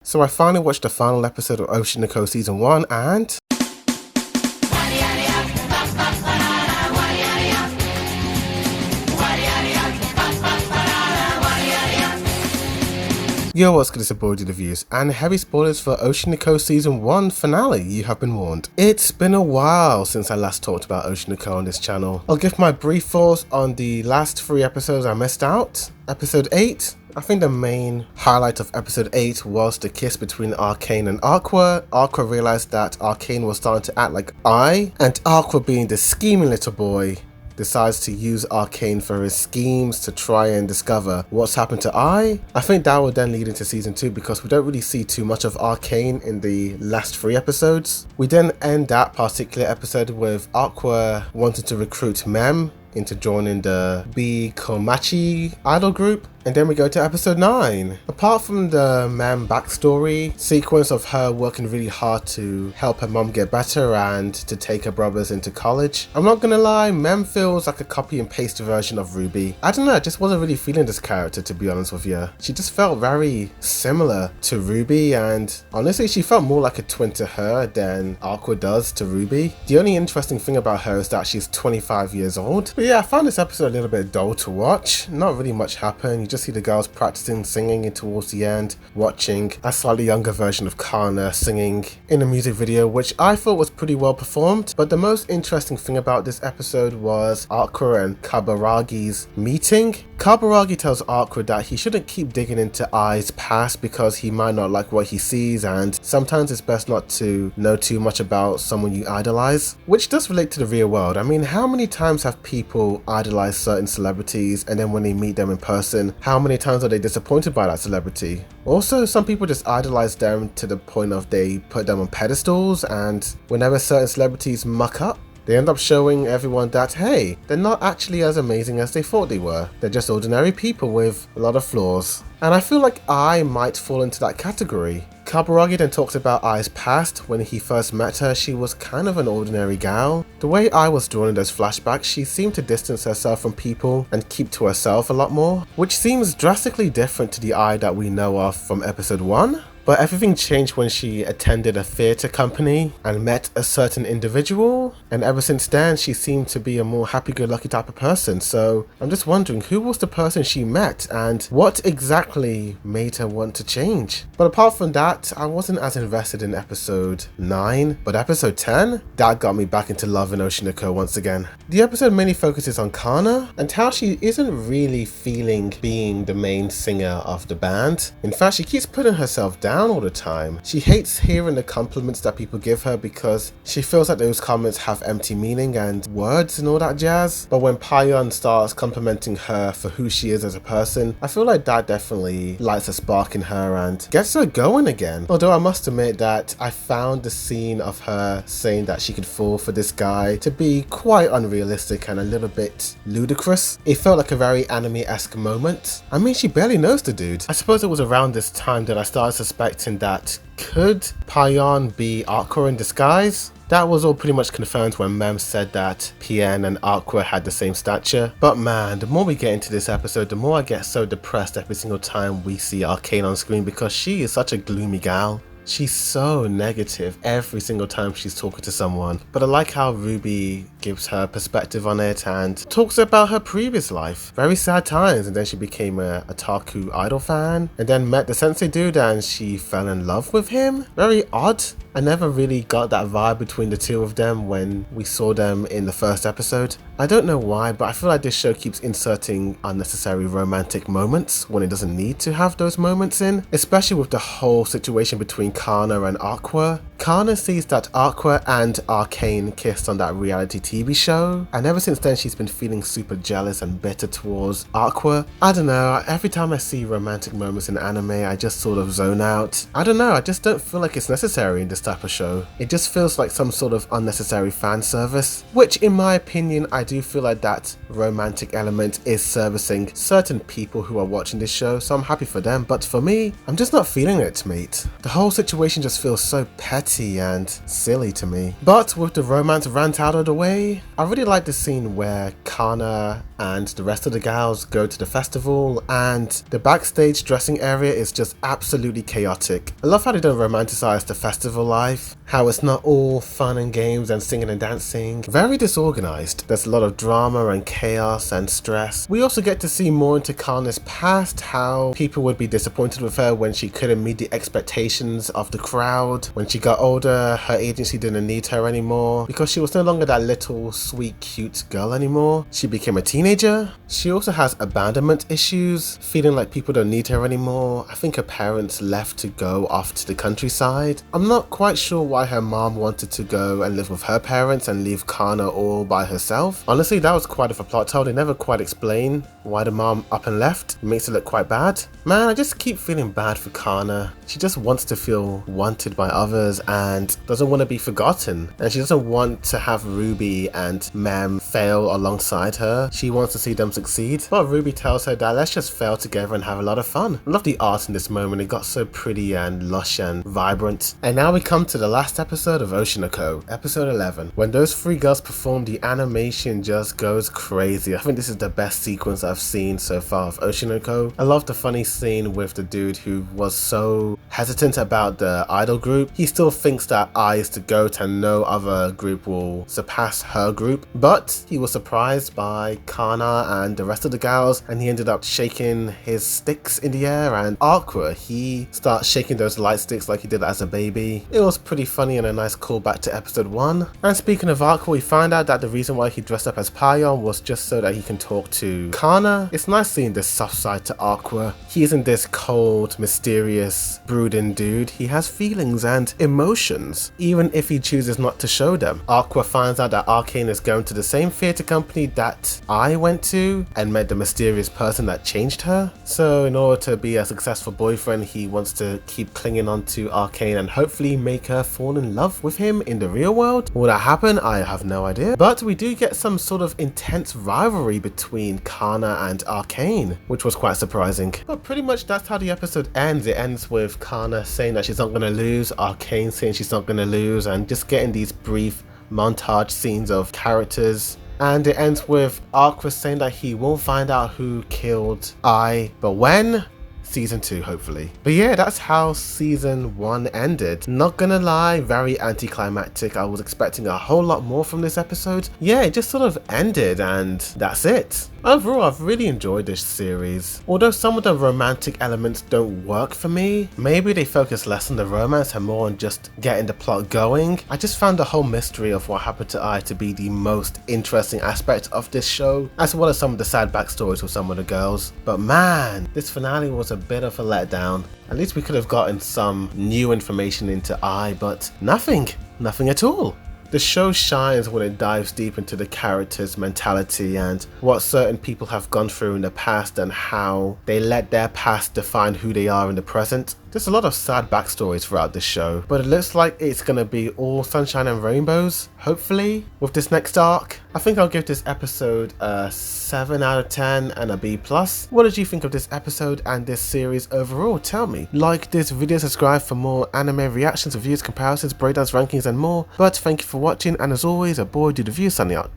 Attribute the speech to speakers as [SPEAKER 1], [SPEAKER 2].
[SPEAKER 1] So I finally watched the final episode of Oshi Season 1 and... Yo, what's good, it's your boy the Views, and heavy spoilers for Oshi Season 1 finale, you have been warned. It's been a while since I last talked about Oshi on this channel. I'll give my brief thoughts on the last 3 episodes I missed out. Episode 8, I think the main highlight of episode 8 was the kiss between Arcane and Aqua. Aqua realized that Arcane was starting to act like and Aqua, being the scheming little boy, decides to use Arcane for his schemes to try and discover what's happened to I think that will then lead into season 2 because we don't really see too much of Arcane in the last 3 episodes. We then end that particular episode with Aqua wanting to recruit Mem into joining the B Komachi idol group. And then we go to episode 9. Apart from the Mem backstory sequence of her working really hard to help her mom get better and to take her brothers into college, I'm not gonna lie, Mem feels like a copy and paste version of Ruby. I don't know, I just wasn't really feeling this character, to be honest with you. She just felt very similar to Ruby, and honestly she felt more like a twin to her than Aqua does to Ruby. The only interesting thing about her is that she's 25 years old. But yeah, I found this episode a little bit dull to watch. Not really much happened. You just see the girls practicing singing, and towards the end watching a slightly younger version of Kana singing in a music video, which I thought was pretty well performed. But the most interesting thing about this episode was Aqua and Kabaragi's meeting. Kabaragi tells Aqua that he shouldn't keep digging into Ai's past because he might not like what he sees, and sometimes it's best not to know too much about someone you idolize, which does relate to the real world. I mean, how many times have people idolized certain celebrities and then when they meet them in person, how many times are they disappointed by that celebrity? Also, some people just idolize them to the point of they put them on pedestals, and whenever certain celebrities muck up, they end up showing everyone that, hey, they're not actually as amazing as they thought they were. They're just ordinary people with a lot of flaws. And I feel like I might fall into that category. Kabaragi then talks about Ai's past. When he first met her, she was kind of an ordinary gal. The way I was drawn in those flashbacks, she seemed to distance herself from people and keep to herself a lot more, which seems drastically different to the Ai that we know of from episode 1. But everything changed when she attended a theatre company and met a certain individual, and ever since then she seemed to be a more happy-go-lucky type of person. So I'm just wondering, who was the person she met and what exactly made her want to change? But apart from that, I wasn't as invested in episode 9, but episode 10, that got me back into loving Oshinoko once again. The episode mainly focuses on Kana and how she isn't really feeling being the main singer of the band. In fact, she keeps putting herself down all the time. She hates hearing the compliments that people give her because she feels like those comments have empty meaning and words and all that jazz. But when Payeon starts complimenting her for who she is as a person, I feel like that definitely lights a spark in her and gets her going again. Although I must admit that I found the scene of her saying that she could fall for this guy to be quite unrealistic and a little bit ludicrous. It felt like a very anime-esque moment. I mean, she barely knows the dude. I suppose it was around this time that I started suspecting that could Payeon be Aqua in disguise? That was all pretty much confirmed when Mem said that PN and Aqua had the same stature. But man, the more we get into this episode, the more I get so depressed every single time we see Arcane on screen because she is such a gloomy gal. She's so negative every single time she's talking to someone. But I like how Ruby gives her perspective on it and talks about her previous life. Very sad times, and then she became a Taku idol fan and then met the sensei dude and she fell in love with him. Very odd. I never really got that vibe between the two of them when we saw them in the first episode. I don't know why, but I feel like this show keeps inserting unnecessary romantic moments when it doesn't need to have those moments in, especially with the whole situation between Kana and Aqua. Kana sees that Aqua and Arcane kissed on that reality TV show, and ever since then she's been feeling super jealous and bitter towards Aqua. I don't know, every time I see romantic moments in anime I just sort of zone out. I don't know, I just don't feel like it's necessary in this type of show. It just feels like some sort of unnecessary fan service, which in my opinion I do feel like that romantic element is servicing certain people who are watching this show, so I'm happy for them, but for me, I'm just not feeling it, mate. The whole situation just feels so petty catty and silly to me. But with the romance rant out of the way, I really like the scene where Kana and the rest of the gals go to the festival and the backstage dressing area is just absolutely chaotic. I love how they don't romanticize the festival life, how it's not all fun and games and singing and dancing. Very disorganized. There's a lot of drama and chaos and stress. We also get to see more into Kana's past, how people would be disappointed with her when she couldn't meet the expectations of the crowd. When she got older, her agency didn't need her anymore because she was no longer that little sweet cute girl anymore. She became a teenager. She also has abandonment issues, feeling like people don't need her anymore. I think her parents left to go off to the countryside. I'm not quite sure why her mom wanted to go and live with her parents and leave Kana all by herself. Honestly, that was quite of a plot hole. They never quite explain why the mom up and left. It makes it look quite bad. Man, I just keep feeling bad for Kana. She just wants to feel wanted by others and doesn't want to be forgotten. And she doesn't want to have Ruby and Mem fail alongside her. She wants to see them succeed. But Ruby tells her that let's just fail together and have a lot of fun. I love the art in this moment. It got so pretty and lush and vibrant. And now we come to the last episode of Oshinoko, episode 11. When those three girls perform, the animation just goes crazy. I think this is the best sequence I've seen so far of Oshinoko. I love the funny scene with the dude who was so hesitant about the idol group. He still thinks that I is the GOAT and no other group will surpass her group, but he was surprised by Kana and the rest of the gals and he ended up shaking his sticks in the air. And Aqua, he starts shaking those light sticks like he did as a baby. It was pretty funny and a nice callback to episode 1. And speaking of Aqua, we find out that the reason why he dressed up as Payon was just so that he can talk to Kana. It's nice seeing this soft side to Aqua. He isn't this cold, mysterious, brooding dude. He has feelings and emotions, even if he chooses not to show them. Aqua finds out that Arcane is going to the same theatre company that I went to and met the mysterious person that changed her. So in order to be a successful boyfriend, he wants to keep clinging on to Arcane and hopefully make her fall in love with him in the real world. Will that happen? I have no idea. But we do get some sort of intense rivalry between Kana and Arcane, which was quite surprising. But pretty much that's how the episode ends. It ends with Kana saying that she's not going to lose, Arcane saying she's not going to lose, and just getting these brief montage scenes of characters. And it ends with Aqua saying that he will find out who killed I, but when? Season 2, hopefully. But yeah, that's how season 1 ended. Not gonna lie, very anticlimactic. I was expecting a whole lot more from this episode. Yeah, it just sort of ended and that's it. Overall, I've really enjoyed this series. Although some of the romantic elements don't work for me, maybe they focus less on the romance and more on just getting the plot going. I just found the whole mystery of what happened to I to be the most interesting aspect of this show, as well as some of the sad backstories with some of the girls. But man, this finale was a bit of a letdown. At least we could have gotten some new information into I, but nothing at all. The show shines when it dives deep into the characters' mentality and what certain people have gone through in the past and how they let their past define who they are in the present. There's a lot of sad backstories throughout this show, but it looks like it's gonna be all sunshine and rainbows, hopefully, with this next arc. I think I'll give this episode a 7 out of 10 and a B+. What did you think of this episode and this series overall? Tell me. Like this video, subscribe for more anime reactions, reviews, comparisons, breakdowns, rankings and more. But thank you for watching, and as always, a boy do the view, signing out.